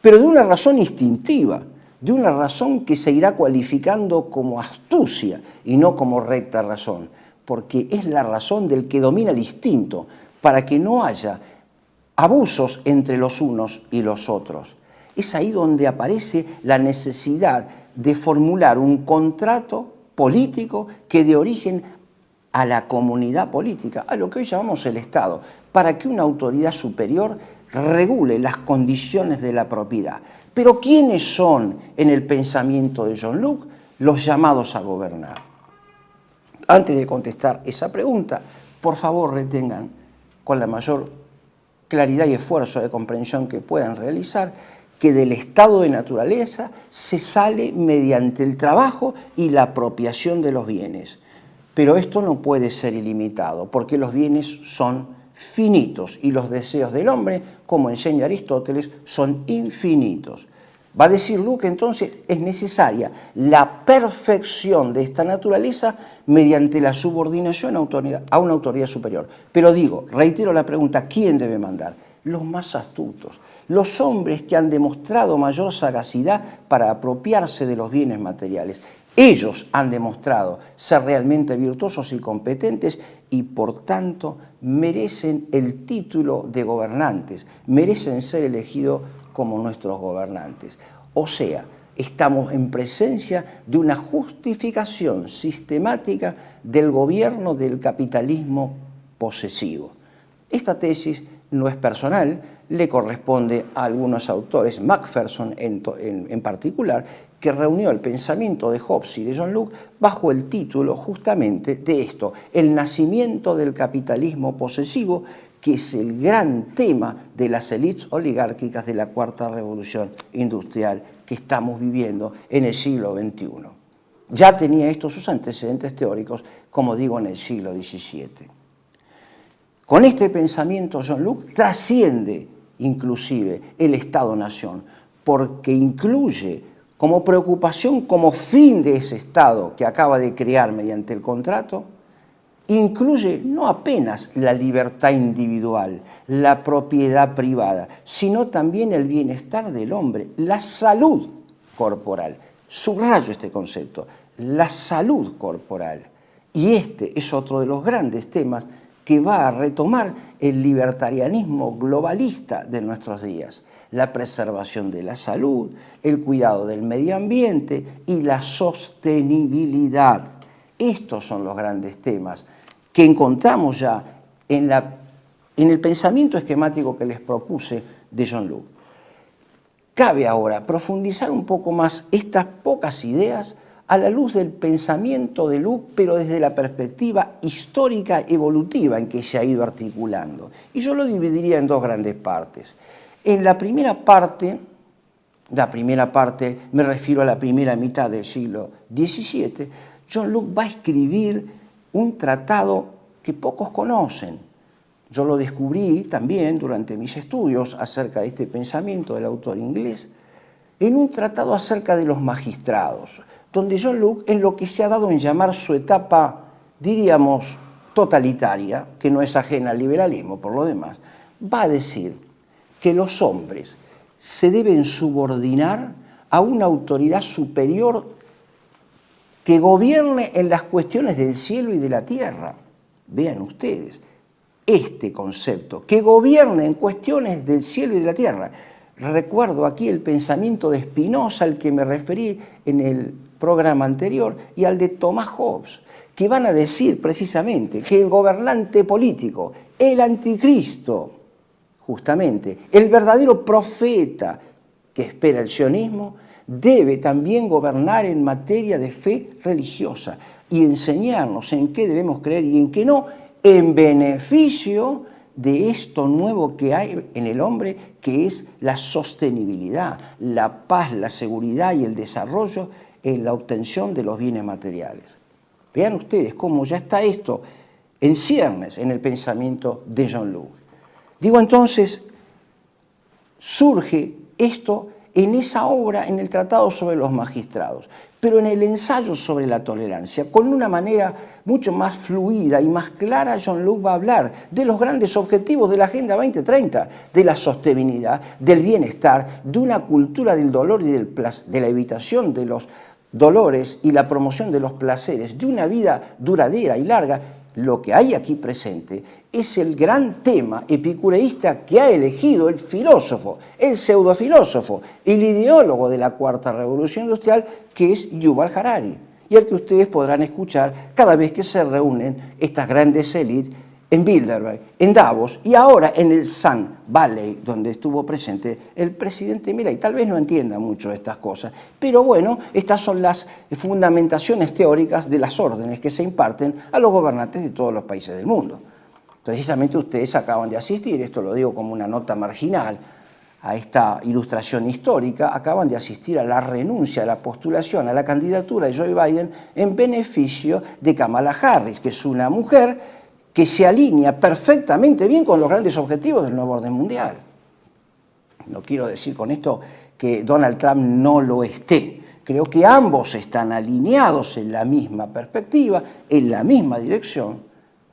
pero de una razón instintiva, de una razón que se irá cualificando como astucia y no como recta razón, porque es la razón del que domina el instinto, para que no haya abusos entre los unos y los otros. Es ahí donde aparece la necesidad de formular un contrato político que dé origen a la comunidad política, a lo que hoy llamamos el Estado, para que una autoridad superior regule las condiciones de la propiedad. Pero ¿quiénes son en el pensamiento de Jean-Luc los llamados a gobernar? Antes de contestar esa pregunta, por favor retengan con la mayor claridad y esfuerzo de comprensión que puedan realizar que del estado de naturaleza se sale mediante el trabajo y la apropiación de los bienes. Pero esto no puede ser ilimitado, porque los bienes son finitos y los deseos del hombre, como enseña Aristóteles, son infinitos. Va a decir Luke, entonces, es necesaria la perfección de esta naturaleza mediante la subordinación a una autoridad superior. Pero digo, reitero la pregunta, ¿quién debe mandar? Los más astutos, los hombres que han demostrado mayor sagacidad para apropiarse de los bienes materiales. Ellos han demostrado ser realmente virtuosos y competentes y por tanto merecen el título de gobernantes, merecen ser elegidos como nuestros gobernantes. O sea, estamos en presencia de una justificación sistemática del gobierno del capitalismo posesivo. Esta tesis no es personal, le corresponde a algunos autores, Macpherson en particular, que reunió el pensamiento de Hobbes y de John Locke bajo el título justamente de esto, el nacimiento del capitalismo posesivo, que es el gran tema de las élites oligárquicas de la cuarta revolución industrial que estamos viviendo en el siglo XXI. Ya tenía esto sus antecedentes teóricos, como digo, en el siglo XVII. Con este pensamiento John Locke trasciende inclusive el Estado-nación, porque incluye como preocupación, como fin de ese Estado que acaba de crear mediante el contrato, incluye no apenas la libertad individual, la propiedad privada, sino también el bienestar del hombre, la salud corporal. Subrayo este concepto, la salud corporal. Y este es otro de los grandes temas que va a retomar el libertarianismo globalista de nuestros días. La preservación de la salud, el cuidado del medio ambiente y la sostenibilidad. Estos son los grandes temas que encontramos ya en el pensamiento esquemático que les propuse de John Locke. Cabe ahora profundizar un poco más estas pocas ideas a la luz del pensamiento de Locke, pero desde la perspectiva histórica evolutiva en que se ha ido articulando. Y yo lo dividiría en dos grandes partes. En la primera parte, me refiero a la primera mitad del siglo XVII, John Locke va a escribir un tratado que pocos conocen. Yo lo descubrí también durante mis estudios acerca de este pensamiento del autor inglés, en un tratado acerca de los magistrados, donde John Locke, en lo que se ha dado en llamar su etapa, diríamos, totalitaria, que no es ajena al liberalismo por lo demás, va a decir que los hombres se deben subordinar a una autoridad superior que gobierne en las cuestiones del cielo y de la tierra. Vean ustedes, este concepto, que gobierne en cuestiones del cielo y de la tierra. Recuerdo aquí el pensamiento de Spinoza, al que me referí en el programa anterior, y al de Thomas Hobbes, que van a decir precisamente que el gobernante político, el anticristo, justamente, el verdadero profeta que espera el sionismo, debe también gobernar en materia de fe religiosa y enseñarnos en qué debemos creer y en qué no, en beneficio de esto nuevo que hay en el hombre, que es la sostenibilidad, la paz, la seguridad y el desarrollo en la obtención de los bienes materiales. Vean ustedes cómo ya está esto en ciernes en el pensamiento de John Locke. Digo entonces, surge esto en esa obra, en el Tratado sobre los Magistrados, pero en el ensayo sobre la tolerancia, con una manera mucho más fluida y más clara, John Locke va a hablar de los grandes objetivos de la Agenda 2030, de la sostenibilidad, del bienestar, de una cultura del dolor y de la evitación de los dolores y la promoción de los placeres, de una vida duradera y larga. Lo que hay aquí presente es el gran tema epicureísta que ha elegido el filósofo, el pseudofilósofo, el ideólogo de la Cuarta Revolución Industrial, que es Yuval Harari, y al que ustedes podrán escuchar cada vez que se reúnen estas grandes élites en Bilderberg, en Davos y ahora en el Sun Valley, donde estuvo presente el presidente Milei. Tal vez no entienda mucho estas cosas, pero bueno, estas son las fundamentaciones teóricas de las órdenes que se imparten a los gobernantes de todos los países del mundo. Precisamente ustedes acaban de asistir, esto lo digo como una nota marginal, a esta ilustración histórica, acaban de asistir a la renuncia, a la postulación, a la candidatura de Joe Biden en beneficio de Kamala Harris, que es una mujer que se alinea perfectamente bien con los grandes objetivos del nuevo orden mundial. No quiero decir con esto que Donald Trump no lo esté. Creo que ambos están alineados en la misma perspectiva, en la misma dirección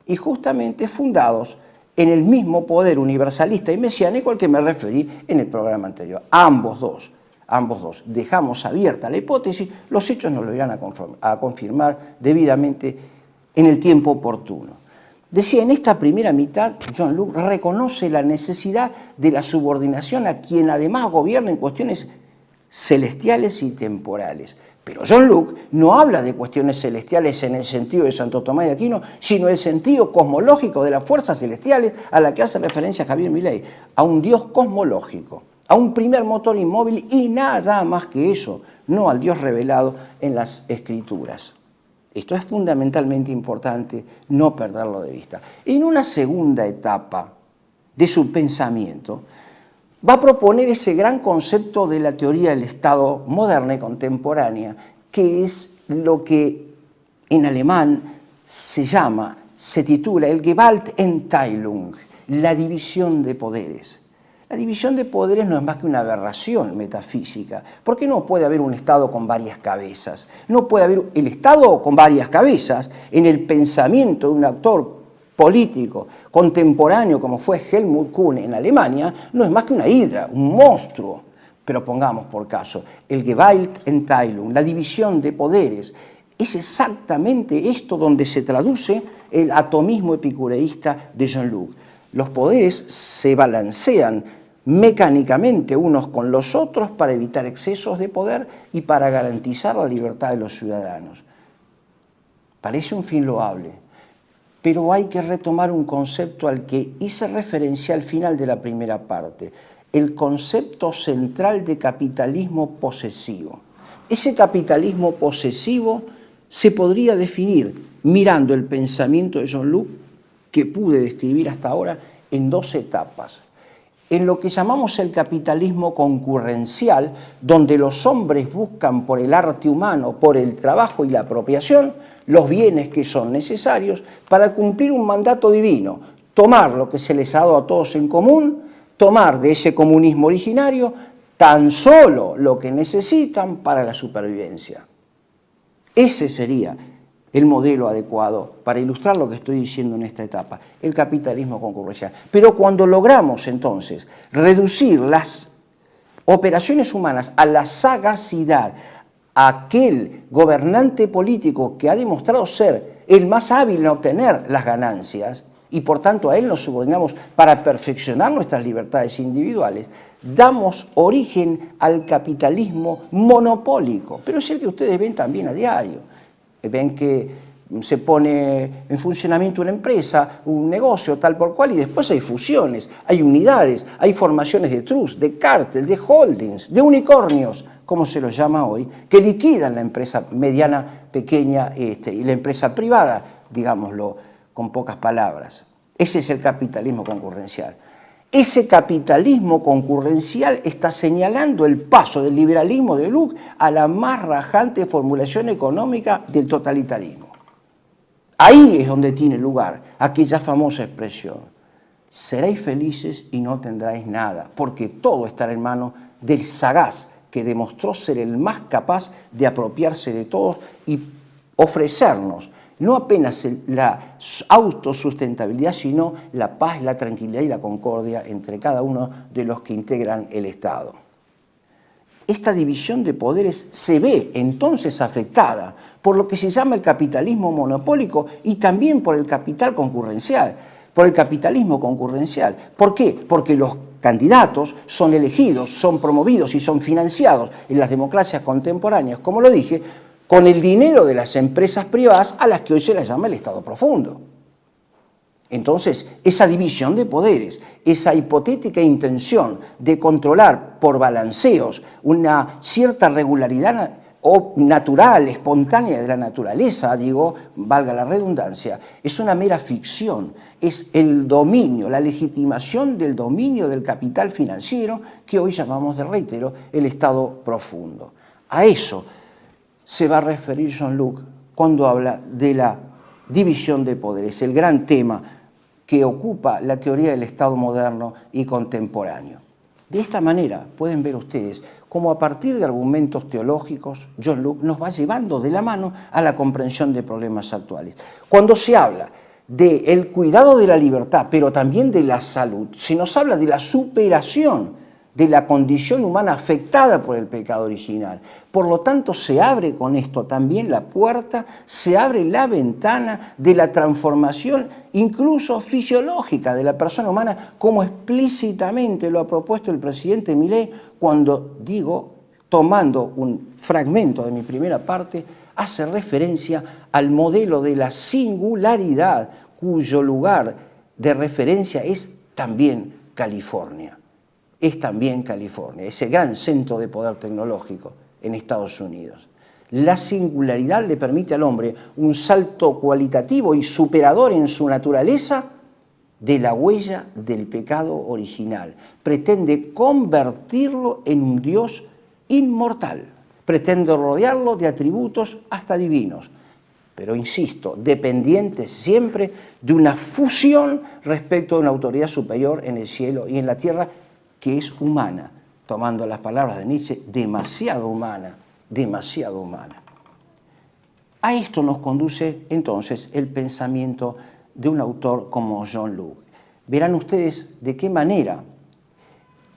y justamente fundados en el mismo poder universalista y mesiánico al que me referí en el programa anterior. Ambos dos. Dejamos abierta la hipótesis, los hechos nos lo irán a confirmar debidamente en el tiempo oportuno. Decía, en esta primera mitad, John Locke reconoce la necesidad de la subordinación a quien además gobierna en cuestiones celestiales y temporales. Pero John Locke no habla de cuestiones celestiales en el sentido de Santo Tomás de Aquino, sino en el sentido cosmológico de las fuerzas celestiales a la que hace referencia Javier Milei, a un Dios cosmológico, a un primer motor inmóvil y nada más que eso, no al Dios revelado en las Escrituras. Esto es fundamentalmente importante no perderlo de vista. En una segunda etapa de su pensamiento, va a proponer ese gran concepto de la teoría del Estado moderna y contemporánea, que es lo que en alemán se titula el Gewaltenteilung, la división de poderes. La división de poderes no es más que una aberración metafísica, porque no puede haber un Estado con varias cabezas. No puede haber el Estado con varias cabezas en el pensamiento de un autor político contemporáneo como fue Helmut Kuhn en Alemania, no es más que una hidra, un monstruo. Pero pongamos por caso, el Gewaltenteilung, la división de poderes, es exactamente esto donde se traduce el atomismo epicureísta de John Locke. Los poderes se balancean mecánicamente unos con los otros para evitar excesos de poder y para garantizar la libertad de los ciudadanos. Parece un fin loable, pero hay que retomar un concepto al que hice referencia al final de la primera parte, el concepto central de capitalismo posesivo. Ese capitalismo posesivo se podría definir mirando el pensamiento de John Locke, que pude describir hasta ahora, en dos etapas. En lo que llamamos el capitalismo concurrencial, donde los hombres buscan por el arte humano, por el trabajo y la apropiación, los bienes que son necesarios para cumplir un mandato divino, tomar lo que se les ha dado a todos en común, tomar de ese comunismo originario tan solo lo que necesitan para la supervivencia. Ese sería el modelo adecuado para ilustrar lo que estoy diciendo en esta etapa, el capitalismo concurrencial. Pero cuando logramos entonces reducir las operaciones humanas a la sagacidad, a aquel gobernante político que ha demostrado ser el más hábil en obtener las ganancias, y por tanto a él nos subordinamos para perfeccionar nuestras libertades individuales, damos origen al capitalismo monopólico, pero es el que ustedes ven también a diario. Ven que se pone en funcionamiento una empresa, un negocio tal por cual, y después hay fusiones, hay unidades, hay formaciones de trust, de cártel, de holdings, de unicornios, como se los llama hoy, que liquidan la empresa mediana, pequeña y la empresa privada, digámoslo con pocas palabras. Ese es el capitalismo concurrencial. Ese capitalismo concurrencial está señalando el paso del liberalismo de Locke a la más rajante formulación económica del totalitarismo. Ahí es donde tiene lugar aquella famosa expresión: seréis felices y no tendráis nada, porque todo estará en manos del sagaz que demostró ser el más capaz de apropiarse de todos y ofrecernos no apenas la autosustentabilidad, sino la paz, la tranquilidad y la concordia entre cada uno de los que integran el Estado. Esta división de poderes se ve entonces afectada por lo que se llama el capitalismo monopólico y también por el capital concurrencial, por el capitalismo concurrencial. ¿Por qué? Porque los candidatos son elegidos, son promovidos y son financiados en las democracias contemporáneas, como lo dije, con el dinero de las empresas privadas a las que hoy se les llama el Estado profundo. Entonces, esa división de poderes, esa hipotética intención de controlar por balanceos una cierta regularidad o natural, espontánea de la naturaleza, digo, valga la redundancia, es una mera ficción, es el dominio, la legitimación del dominio del capital financiero que hoy llamamos, de reitero, el Estado profundo. A eso se va a referir Jean-Luc cuando habla de la división de poderes, el gran tema que ocupa la teoría del Estado moderno y contemporáneo. De esta manera pueden ver ustedes cómo a partir de argumentos teológicos Jean-Luc nos va llevando de la mano a la comprensión de problemas actuales. Cuando se habla del cuidado de la libertad, pero también de la salud, se nos habla de la superación de la condición humana afectada por el pecado original. Por lo tanto, se abre con esto también la puerta, se abre la ventana de la transformación incluso fisiológica de la persona humana, como explícitamente lo ha propuesto el presidente Milei cuando, digo, tomando un fragmento de mi primera parte, hace referencia al modelo de la singularidad, cuyo lugar de referencia es también California. Es también California, ese gran centro de poder tecnológico en Estados Unidos. La singularidad le permite al hombre un salto cualitativo y superador en su naturaleza de la huella del pecado original. Pretende convertirlo en un Dios inmortal, pretende rodearlo de atributos hasta divinos, pero insisto, dependientes siempre de una fusión respecto a una autoridad superior en el cielo y en la tierra, que es humana, tomando las palabras de Nietzsche, demasiado humana, demasiado humana. A esto nos conduce entonces el pensamiento de un autor como Jean-Luc. Verán ustedes de qué manera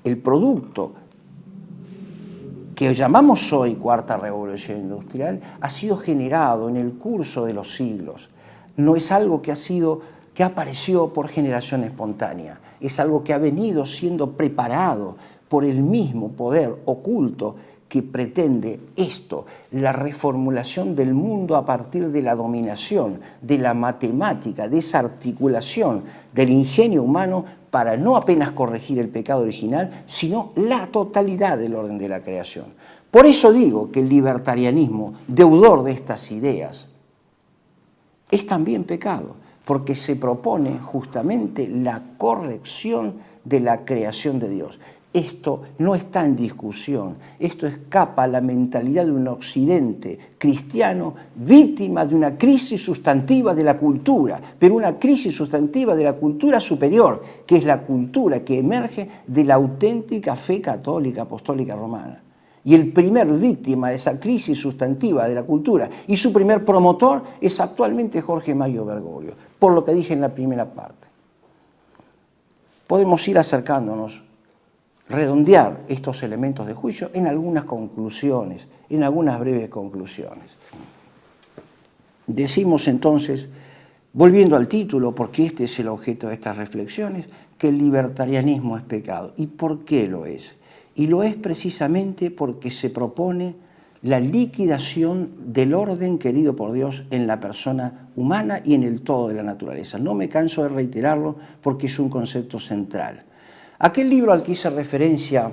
el producto que llamamos hoy Cuarta Revolución Industrial ha sido generado en el curso de los siglos. No es algo que apareció por generación espontánea, es algo que ha venido siendo preparado por el mismo poder oculto que pretende esto, la reformulación del mundo a partir de la dominación, de la matemática, de esa articulación del ingenio humano para no apenas corregir el pecado original, sino la totalidad del orden de la creación. Por eso digo que el libertarianismo, deudor de estas ideas, es también pecado, porque se propone justamente la corrección de la creación de Dios. Esto no está en discusión, esto escapa a la mentalidad de un occidente cristiano víctima de una crisis sustantiva de la cultura, pero una crisis sustantiva de la cultura superior, que es la cultura que emerge de la auténtica fe católica apostólica romana. Y el primer víctima de esa crisis sustantiva de la cultura y su primer promotor es actualmente Jorge Mario Bergoglio, por lo que dije en la primera parte. Podemos ir acercándonos, redondear estos elementos de juicio en algunas conclusiones, en algunas breves conclusiones. Decimos entonces, volviendo al título, porque este es el objeto de estas reflexiones, que el libertarianismo es pecado. ¿Y por qué lo es? Y lo es precisamente porque se propone la liquidación del orden querido por Dios en la persona humana y en el todo de la naturaleza. No me canso de reiterarlo porque es un concepto central. Aquel libro al que hice referencia,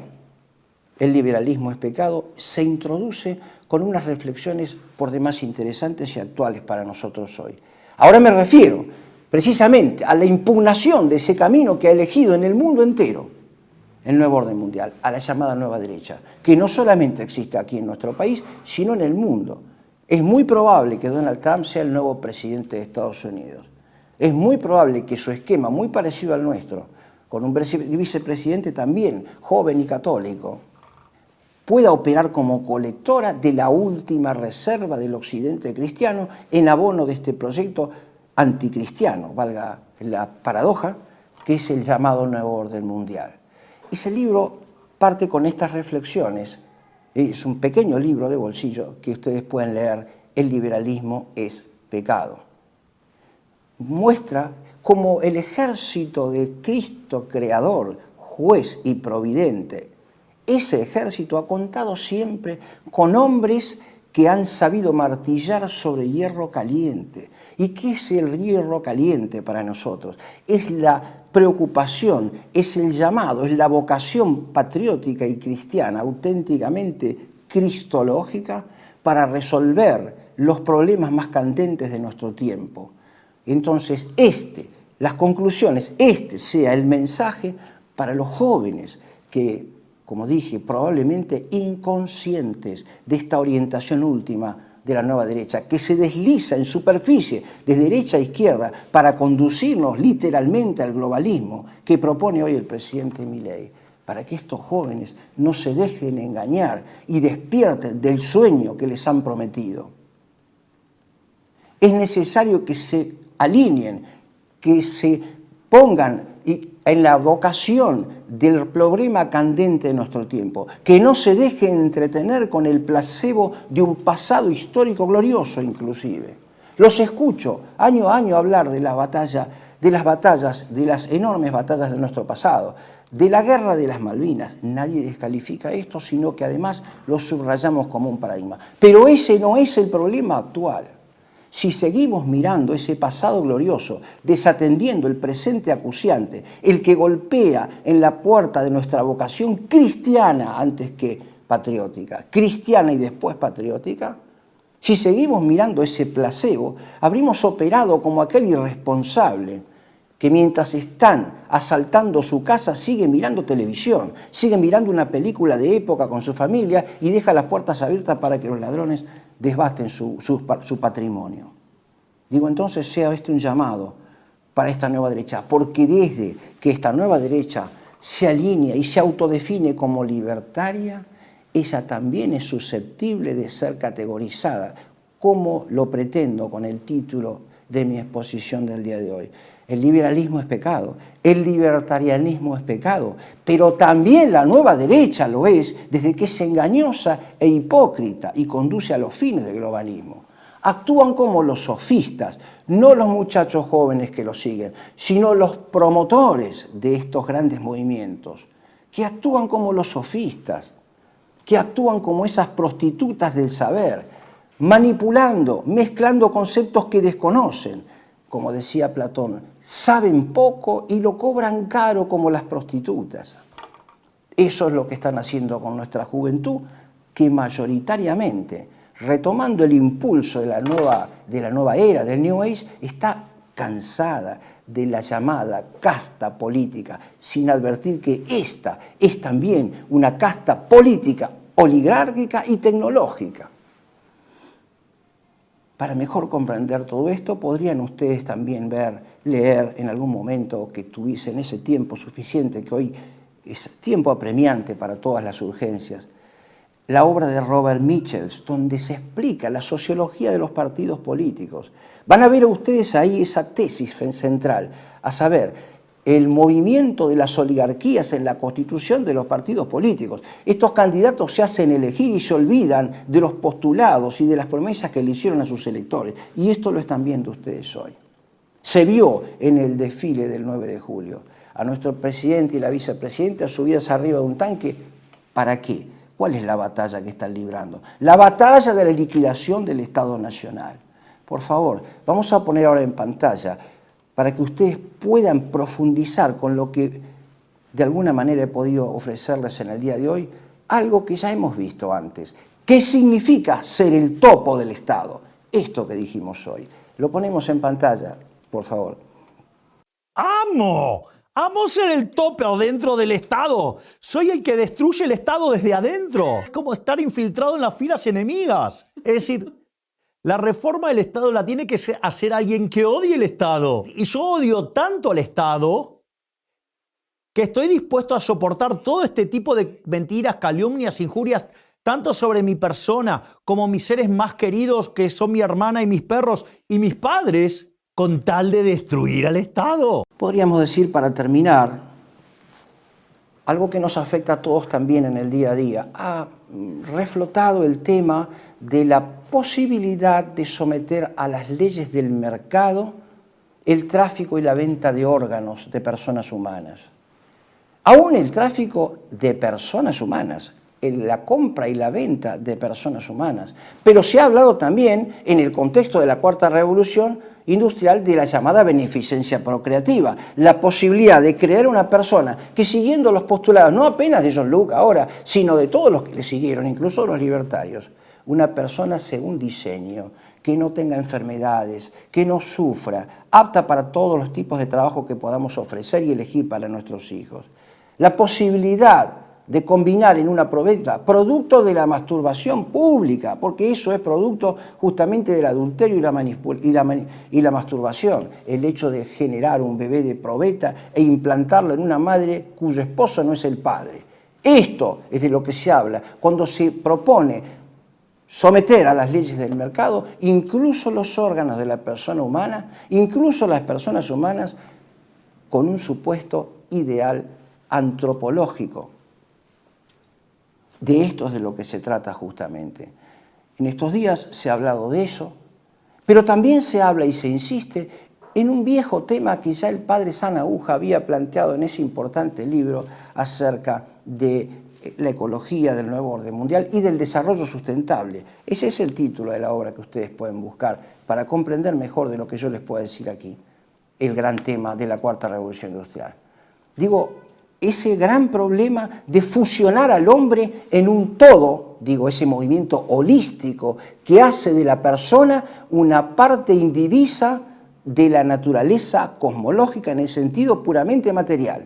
El liberalismo es pecado, se introduce con unas reflexiones por demás interesantes y actuales para nosotros hoy. Ahora me refiero precisamente a la impugnación de ese camino que ha elegido en el mundo entero el nuevo orden mundial, a la llamada nueva derecha, que no solamente existe aquí en nuestro país, sino en el mundo. Es muy probable que Donald Trump sea el nuevo presidente de Estados Unidos. Es muy probable que su esquema, muy parecido al nuestro, con un vicepresidente también joven y católico, pueda operar como colectora de la última reserva del occidente cristiano en abono de este proyecto anticristiano, valga la paradoja, que es el llamado nuevo orden mundial. Ese libro parte con estas reflexiones, es un pequeño libro de bolsillo que ustedes pueden leer, El liberalismo es pecado. Muestra cómo el ejército de Cristo creador, juez y providente, ese ejército ha contado siempre con hombres que han sabido martillar sobre hierro caliente. ¿Y qué es el hierro caliente para nosotros? Es la preocupación, es el llamado, es la vocación patriótica y cristiana, auténticamente cristológica, para resolver los problemas más candentes de nuestro tiempo. Entonces, las conclusiones, sea el mensaje para los jóvenes que, como dije, probablemente inconscientes de esta orientación última de la nueva derecha, que se desliza en superficie de derecha a izquierda para conducirnos literalmente al globalismo que propone hoy el presidente Milei, para que estos jóvenes no se dejen engañar y despierten del sueño que les han prometido. Es necesario que se alineen, que se pongan en la vocación del problema candente de nuestro tiempo, que no se dejen entretener con el placebo de un pasado histórico glorioso inclusive. Los escucho año a año hablar de las enormes batallas de nuestro pasado, de la guerra de las Malvinas. Nadie descalifica esto, sino que además lo subrayamos como un paradigma. Pero ese no es el problema actual. Si seguimos mirando ese pasado glorioso, desatendiendo el presente acuciante, el que golpea en la puerta de nuestra vocación cristiana antes que patriótica, cristiana y después patriótica, si seguimos mirando ese placebo, habríamos operado como aquel irresponsable que mientras están asaltando su casa sigue mirando televisión, sigue mirando una película de época con su familia y deja las puertas abiertas para que los ladrones desbasten su patrimonio. Digo, entonces sea este un llamado para esta nueva derecha, porque desde que esta nueva derecha se alinea y se autodefine como libertaria, ella también es susceptible de ser categorizada, como lo pretendo con el título de mi exposición del día de hoy. El liberalismo es pecado, el libertarianismo es pecado, pero también la nueva derecha lo es desde que es engañosa e hipócrita y conduce a los fines del globalismo. Actúan como los sofistas, no los muchachos jóvenes que lo siguen, sino los promotores de estos grandes movimientos, que actúan como los sofistas, que actúan como esas prostitutas del saber, manipulando, mezclando conceptos que desconocen. Como decía Platón, saben poco y lo cobran caro como las prostitutas. Eso es lo que están haciendo con nuestra juventud, que mayoritariamente, retomando el impulso de la nueva era, del New Age, está cansada de la llamada casta política, sin advertir que esta es también una casta política, oligárquica y tecnológica. Para mejor comprender todo esto, podrían ustedes también leer en algún momento que tuviesen ese tiempo suficiente, que hoy es tiempo apremiante para todas las urgencias, la obra de Robert Michels, donde se explica la sociología de los partidos políticos. Van a ver ustedes ahí esa tesis central, a saber, el movimiento de las oligarquías en la constitución de los partidos políticos. Estos candidatos se hacen elegir y se olvidan de los postulados y de las promesas que le hicieron a sus electores. Y esto lo están viendo ustedes hoy. Se vio en el desfile del 9 de julio. A nuestro presidente y la vicepresidenta subidas arriba de un tanque. ¿Para qué? ¿Cuál es la batalla que están librando? La batalla de la liquidación del Estado Nacional. Por favor, vamos a poner ahora en pantalla para que ustedes puedan profundizar con lo que de alguna manera he podido ofrecerles en el día de hoy, algo que ya hemos visto antes. ¿Qué significa ser el topo del Estado? Esto que dijimos hoy. Lo ponemos en pantalla, por favor. ¡Amo! ¡Amo ser el tope adentro del Estado! Soy el que destruye el Estado desde adentro. Es como estar infiltrado en las filas enemigas. Es decir, la reforma del Estado la tiene que hacer alguien que odie el Estado. Y yo odio tanto al Estado que estoy dispuesto a soportar todo este tipo de mentiras, calumnias, injurias, tanto sobre mi persona como mis seres más queridos, que son mi hermana y mis perros y mis padres, con tal de destruir al Estado. Podríamos decir, para terminar, algo que nos afecta a todos también en el día a día. Ha reflotado el tema de la posibilidad de someter a las leyes del mercado el tráfico y la venta de órganos de personas humanas. Aún el tráfico de personas humanas, la compra y la venta de personas humanas. Pero se ha hablado también, en el contexto de la Cuarta Revolución Industrial, de la llamada beneficencia procreativa, la posibilidad de crear una persona que, siguiendo los postulados, no apenas de John Locke ahora, sino de todos los que le siguieron, incluso los libertarios, una persona según diseño, que no tenga enfermedades, que no sufra, apta para todos los tipos de trabajo que podamos ofrecer y elegir para nuestros hijos. La posibilidad de combinar en una probeta producto de la masturbación pública, porque eso es producto justamente del adulterio y la masturbación, el hecho de generar un bebé de probeta e implantarlo en una madre cuyo esposo no es el padre. Esto es de lo que se habla cuando se propone someter a las leyes del mercado incluso los órganos de la persona humana, incluso las personas humanas, con un supuesto ideal antropológico. De esto es de lo que se trata justamente. En estos días se ha hablado de eso, pero también se habla y se insiste en un viejo tema que ya el padre Sanahuja había planteado en ese importante libro acerca de la ecología del nuevo orden mundial y del desarrollo sustentable. Ese es el título de la obra que ustedes pueden buscar para comprender mejor de lo que yo les puedo decir aquí, el gran tema de la cuarta revolución industrial. Digo, ese gran problema de fusionar al hombre en un todo, digo, ese movimiento holístico que hace de la persona una parte indivisa de la naturaleza cosmológica en el sentido puramente material.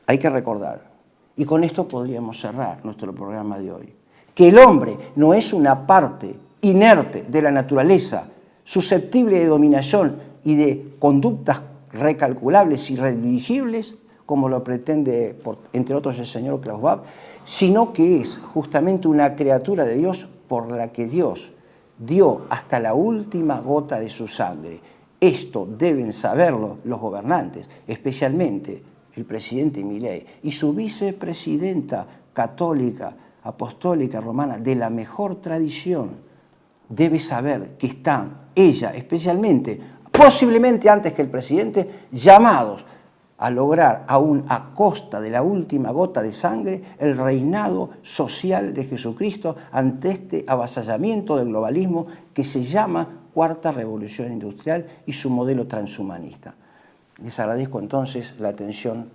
Hay que recordar, y con esto podríamos cerrar nuestro programa de hoy, que el hombre no es una parte inerte de la naturaleza, susceptible de dominación y de conductas recalculables y redirigibles, como lo pretende, entre otros, el señor Klaus Schwab, sino que es justamente una criatura de Dios por la que Dios dio hasta la última gota de su sangre. Esto deben saberlo los gobernantes, especialmente el presidente Milei y su vicepresidenta católica, apostólica, romana, de la mejor tradición. Debe saber que están ella, especialmente, posiblemente antes que el presidente, llamados a lograr, aún a costa de la última gota de sangre, el reinado social de Jesucristo ante este avasallamiento del globalismo que se llama Cuarta Revolución Industrial y su modelo transhumanista. Les agradezco entonces la atención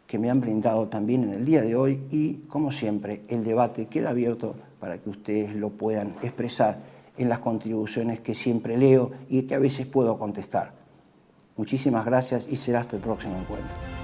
que me han brindado también en el día de hoy y, como siempre, el debate queda abierto para que ustedes lo puedan expresar en las contribuciones que siempre leo y que a veces puedo contestar. Muchísimas gracias y será hasta el próximo encuentro.